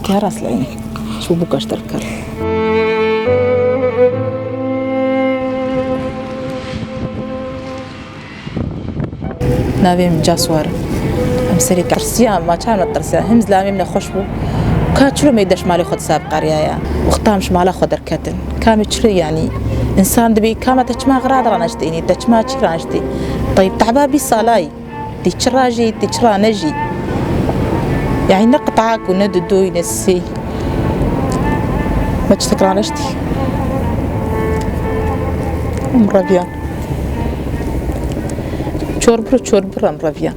كار أصلعيني شو بوك أشتركر نابي مجاسوار أمسري كرسيا ما كان الترسيا هم زلامي من خشبو كاتشلو ما يدش مالي خد ساب قريايا وختامش مالا خد ركتن كامل شري يعني إنسان دبي كامة تجمع غراد رانشتيني تجمع تشرانشتي طيب تعبابي صالاي تشراجي تشرانجي يعني نقطعك ونددوي نسي ما تشتكرانشتي مرافيان شوربرو مرافيان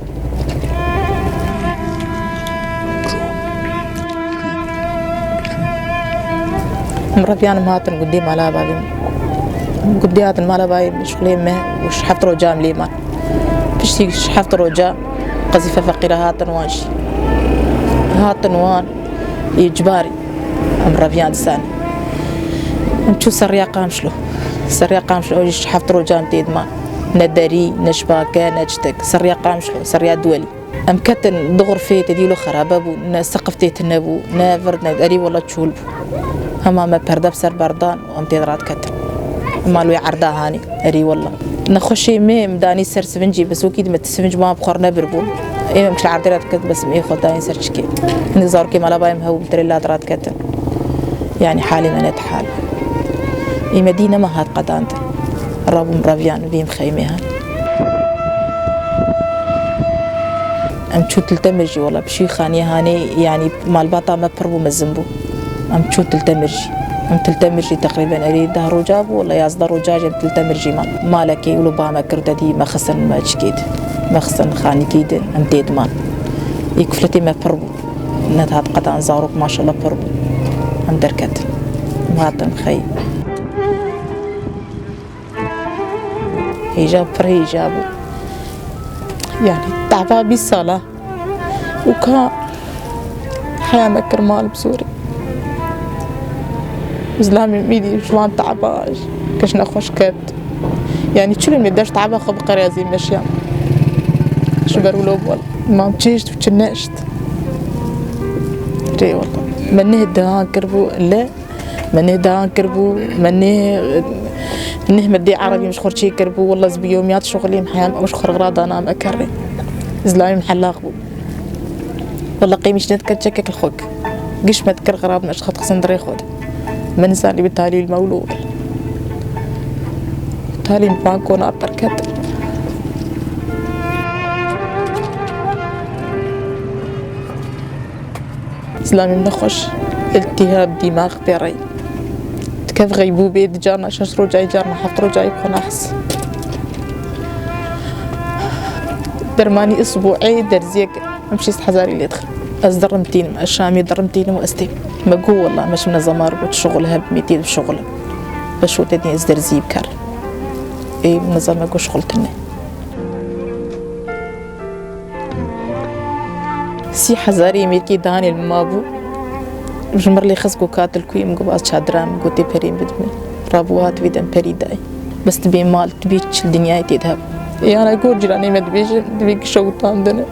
مرافيان مهاتن قدي مالا بابي قدي هاتن مالا بابي شغلين ما وش حفت رجام ليمان فشتي حفت رجام قذيفة فقيرة هاتن وانشي هاتن وان إجباري مرافيان سان نشوف سريا قامشلو وش حفت رجام تيدمان ندري نشباكة نجتك سريا قامشلو سريا دولي أم كتن دغر فيه تديلو خرابابو نسقف تيتنبو نافر ندري والله تشولبو هما ما بردب سر بردان وام تدرات كتن ما لوي عردا هاني أري والله نخشي ميم داني سر سفنجي بس وكيد مت سفنج ما بخورنا بربو إيه مش عرضات كت بس مي خد داني سر شكي نزار كي مالا بايم هو بتري لا درات كتن يعني حالي ما نتحال إيه مدينة ما هاد قدانت رابو مرافيان بيم خيميها أم شو تلتمرجي والله بشي خاني هاني يعني مال باطا ما بربو مزنبو أم شو تلتمرجي تقريبا أريد دهرو جابو ولا يصدروا جاج أم تلتمرجي مالكي يقولوا باما كرددي ما خسن ما تشكيد ما خسن خاني كيد أم تيدمان يكفلتي ما بربو نتهاد قطعا زاروك ما شاء الله بربو أم دركت مهاتن خي هيجاب فرهيجابو يعني تعبا بالصلاة وكا حياة مكر مال بسوري زلامي ميدي شلون تعباش كشنا خوش كت يعني تشيل من داش تعبا خب قريزي مشيا شو برولو بول ما مشيشت وتشنشت ري والله مني هدان كربو لا مني هدان كربو مني إنه مدي عربي مش خرشي كربو والله زبيوميات شغلي محيان مش خرغراد أنا مأكري زلامي محلاقبو والله قيمش نتكر تشكك الخوك قش ما تكر غراب مش خط خسندري خود من زاني بالتالي المولود بالتالي مبانكون أبطر كتر زلامي منخش التهاب دماغ بري كيف غيبو بيد جارنا شاش رجعي جارنا حفت رجعي بخون أحس درماني أسبوعي درزيك أمشي حزاري اللي يدخل أصدرمتين الشامي درمتين وأستي مقول والله مش من زمار بتشغلها بميتين بشغله بشو تدني أصدر زيب كار إيه من زمان مقول شغلتني سي حزاري ميكي داني المابو جمر لي خسكو كاتل كوي مقباز شادرام قوتي بريم بدمي رابوات بيدن بريداي بس تبي مال تبي الدنيا تذهب يعني أقول جراني ما تبيش شو تاندني